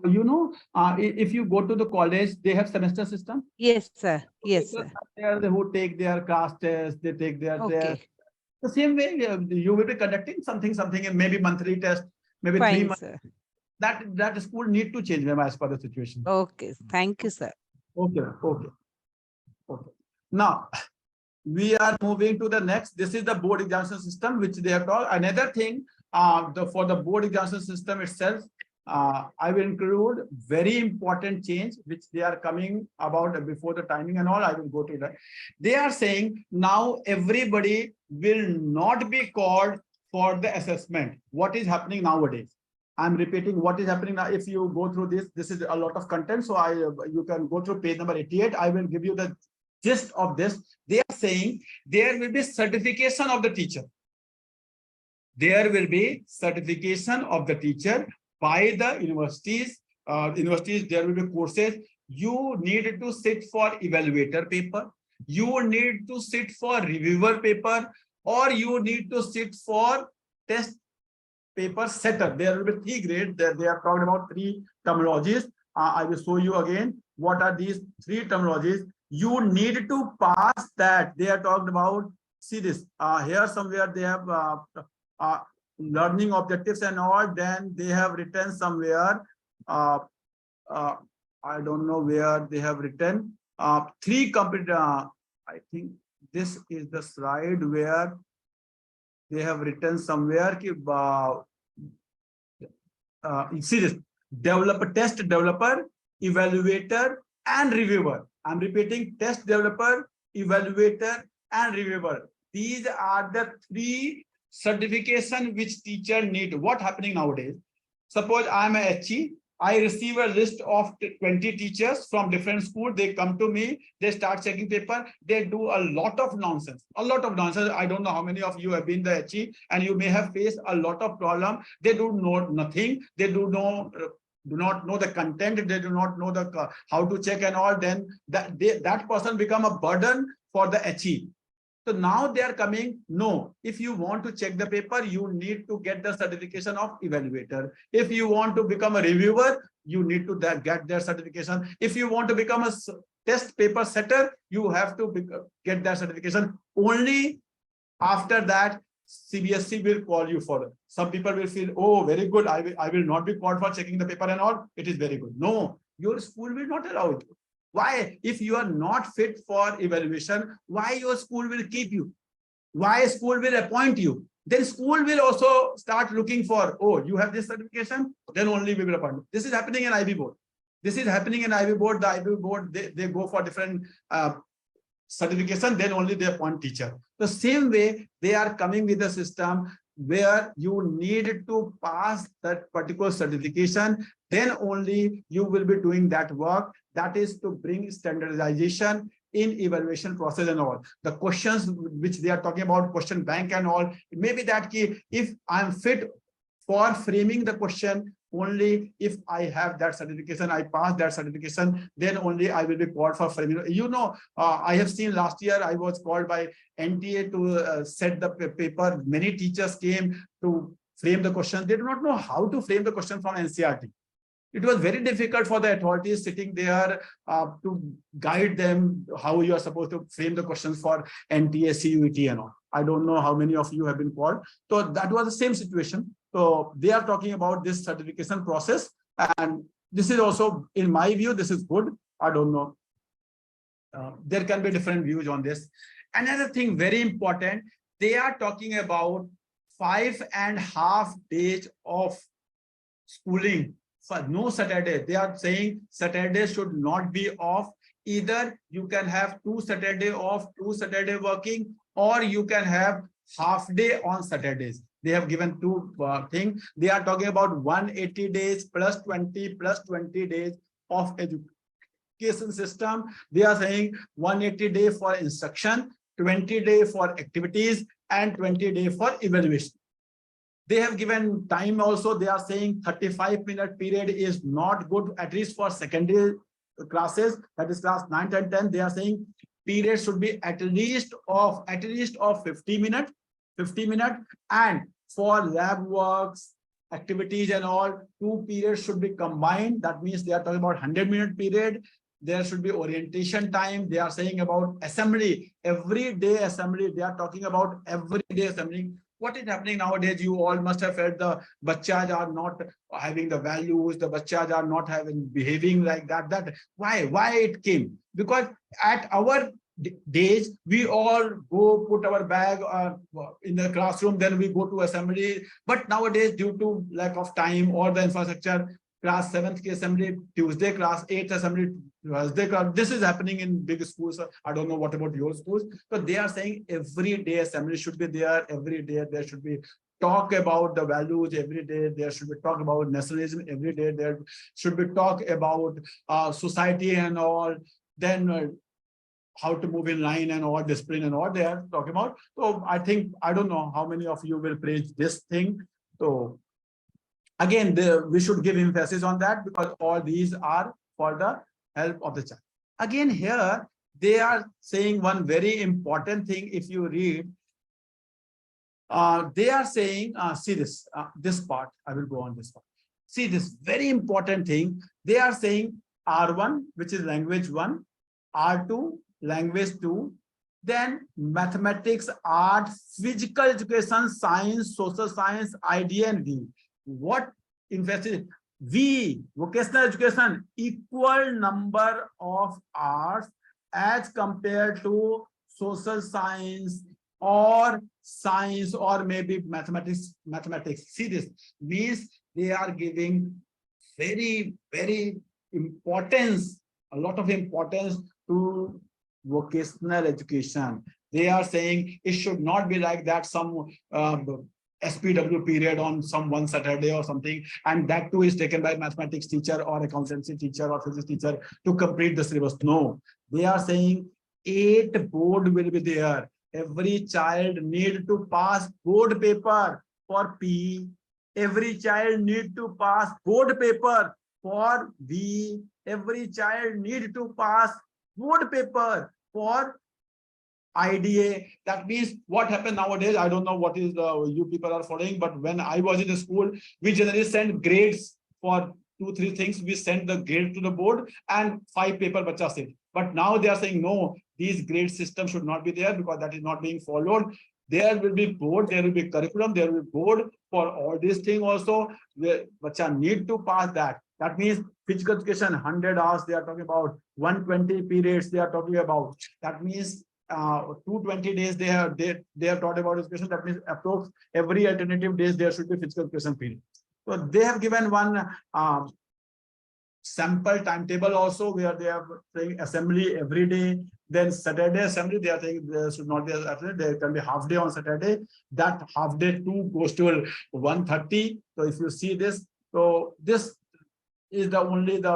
You know, if you go to the college, they have semester system. Yes, sir. Yes, sir. They are the who take their class test, they take their Okay. the same way you will be conducting something in maybe monthly test, maybe 3 Fine, months. sir. That school need to change them as per the situation. Okay. Thank you, sir. Okay. Now we are moving to the next. This is the board examination system, which they have taught. Another thing, for the board examination system itself, I will include very important change which they are coming about before the timing and all. I will go to that. They are saying now everybody will not be called for the assessment. What is happening nowadays? I'm repeating what is happening now. If you go through this is a lot of content. So you can go through page number 88. I will give you the gist of this. They are saying there will be certification of the teacher. There will be certification of the teacher by the universities. There will be courses. You need to sit for evaluator paper. You need to sit for reviewer paper, or you need to sit for test paper setter. There will be 3 grades. They are talking about 3 terminologies. I will show you again what are these 3 terminologies. You need to pass that. They are talking about, see this here somewhere they have learning objectives and all. Then they have written somewhere I don't know where they have written 3 complete. I think this is the slide where they have written somewhere see this: developer, test developer, evaluator, and reviewer. I'm repeating: test developer, evaluator, and reviewer. These are the 3 certification which teacher need. What happening nowadays? Suppose I'm a HE, I receive a list of 20 teachers from different schools. They come to me, they start checking paper. They do a lot of nonsense, I don't know how many of you have been the HE and you may have faced a lot of problem. They do know nothing. They do not know the content. They do not know the how to check and all. Then that person become a burden for the HE. So now they are coming, no, if you want to check the paper, you need to get the certification of evaluator. If you want to become a reviewer, you need to get their certification. If you want to become a test paper setter, you have to get that certification. Only after that, CBSE will call you for it. Some people will feel, oh, very good, I will not be called for checking the paper and all. It is very good. No, your school will not allow it. Why? If you are not fit for evaluation, why your school will keep you? Why school will appoint you? Then school will also start looking for, oh, you have this certification, then only we will appoint you. This is happening in IB board. This is happening in IB board. The IB board, they go for different certification, then only they appoint teacher. The same way they are coming with a system where you need to pass that particular certification, then only you will be doing that work. That is to bring standardization in evaluation process and all. The questions which they are talking about, question bank and all, it may be that if I'm fit for framing the question, only if I have that certification, I pass that certification, then only I will be called for framing. You know, I have seen last year I was called by NTA to set the paper. Many teachers came to frame the question. They do not know how to frame the question from NCRT. It was very difficult for the authorities sitting there to guide them how you are supposed to frame the questions for NTA, CUET and all. I don't know how many of you have been called. So that was the same situation. So they are talking about this certification process. And this is also, in my view, this is good. I don't know. There can be different views on this. Another thing very important, they are talking about 5.5 days of schooling. For no Saturday. They are saying Saturday should not be off. Either you can have 2 Saturday off, 2 Saturday working, or you can have half day on Saturdays. They have given two things. They are talking about 180 days plus 20 days of education system. They are saying 180 days for instruction, 20 days for activities, and 20 days for evaluation. They have given time also. They are saying 35-minute period is not good, at least for secondary classes, that is class 9 and 10. They are saying period should be at least of 50 minutes, and for lab works, activities and all, 2 periods should be combined. That means they are talking about 100-minute period. There should be orientation time. They are saying about assembly, everyday assembly. They are talking about everyday assembly. What is happening nowadays? You all must have heard the bachas are not having the values, the bachas are not behaving like that. Why it came? Because at our days, we all go put our bag in the classroom, then we go to assembly. But nowadays, due to lack of time or the infrastructure, class 7th assembly, Tuesday class 8th assembly, Thursday class. This is happening in big schools. I don't know what about your schools. So they are saying every day assembly should be there. Every day there should be talk about the values. Every day there should be talk about nationalism. Every day there should be talk about society and all. Then how to move in line and all, discipline and all they are talking about. So I think, I don't know how many of you will praise this thing. So again, we should give emphasis on that, because all these are for the help of the child. Again, here they are saying one very important thing. If you read, they are saying, see this, this part, I will go on this part. See this very important thing. They are saying R1, which is language 1, R2, language 2, then mathematics, art, physical education, science, social science, ID and V. What emphasis? V, vocational education, equal number of hours as compared to social science or science or maybe mathematics. See this means they are giving very importance, a lot of importance to vocational education. They are saying it should not be like that some SPW period on some one Saturday or something, and that too is taken by mathematics teacher or accountancy teacher or physics teacher to complete the syllabus. No, they are saying 8 board will be there. Every child need to pass board paper for PE. Every child need to pass board paper for B. Every child need to pass board paper for IDA. That means what happened nowadays, I don't know what is you people are following, but when I was in the school, we generally send grades for 2-3 things. We send the grade to the board and 5 paper bacha sit. But now they are saying no, these grade system should not be there because that is not being followed. There will be board, there will be curriculum, there will be board for all these things also. The bacha need to pass that. That means physical education 100 hours they are talking about, 120 periods they are talking about. That means 220 days they have taught about education. That means approx every alternative days there should be physical education period. So they have given one sample timetable also where they are saying assembly every day. Then Saturday assembly they are saying there should not be assembly. There can be half day on Saturday. That half day too goes to 1:30. So if you see this, so this is the only the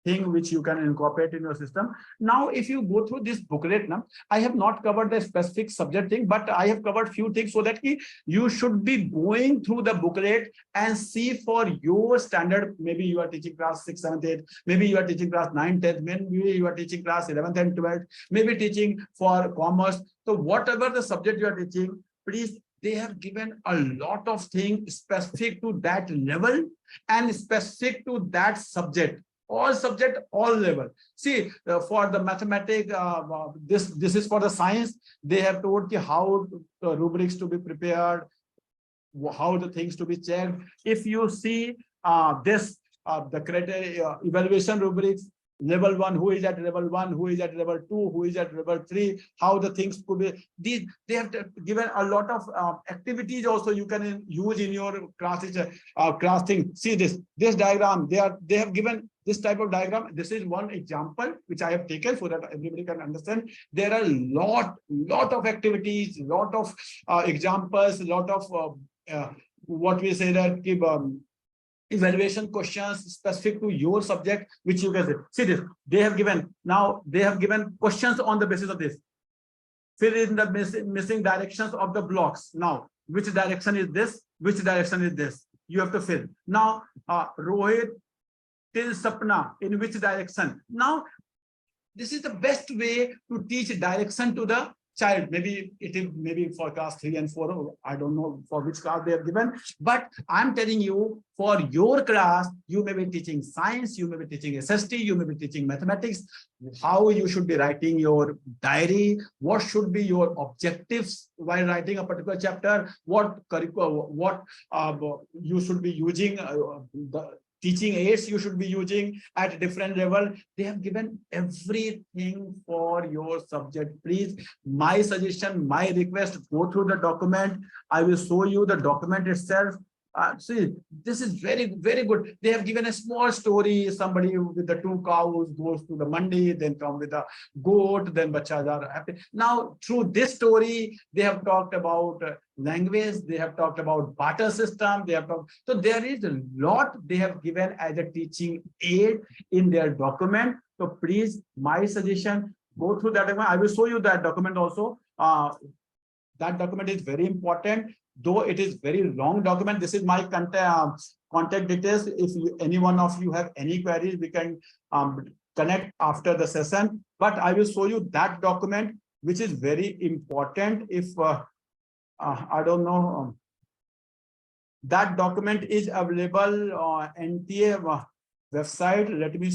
thing which you can incorporate in your system. Now, if you go through this booklet, now I have not covered the specific subject thing, but I have covered few things so that you should be going through the booklet and see for your standard. Maybe you are teaching class 6, 7, 8. Maybe you are teaching class 9, 10. Maybe you are teaching class 11th and 12th. Maybe teaching for commerce. So whatever the subject you are teaching, please. They have given a lot of things specific to that level and specific to that subject. All subject, all level. See, for the mathematics, this is for the science. They have told you how the rubrics to be prepared, how the things to be checked. If you see the criteria evaluation rubrics, level 1, who is at level 1, who is at level 2, who is at level 3, how the things could be. These they have given a lot of activities also you can use in your classes, class thing. See this diagram. They have given this type of diagram. This is one example which I have taken so that everybody can understand. There are lot of activities, lot of examples, lot of what we say that evaluation questions specific to your subject, which you can see this. They have given questions on the basis of this. Fill in the missing directions of the blocks. Now, which direction is this? Which direction is this? You have to fill. Now, Rohit till Sapna, in which direction? Now, this is the best way to teach direction to the child. Maybe it is maybe for class 3 and 4. I don't know for which class they have given, but I'm telling you, for your class, you may be teaching science, you may be teaching SST, you may be teaching mathematics, how you should be writing your diary, what should be your objectives while writing a particular chapter, what curriculum, what you should be using, the teaching aids you should be using at a different level. They have given everything for your subject. Please, my suggestion, my request, go through the document. I will show you the document itself. See, this is very, very good. They have given a small story. Somebody with the 2 cows goes to the mandi, then come with a goat, then bachas are happy. Now, through this story, they have talked about language, they have talked about barter system, they have talked. So there is a lot they have given as a teaching aid in their document. So please, my suggestion, go through that document. I will show you that document also. That document is very important. Though it is very long document, this is my contact details. If any one of you have any queries, we can connect after the session. But I will show you that document, which is very important. If I don't know, that document is available on NTA website. Let me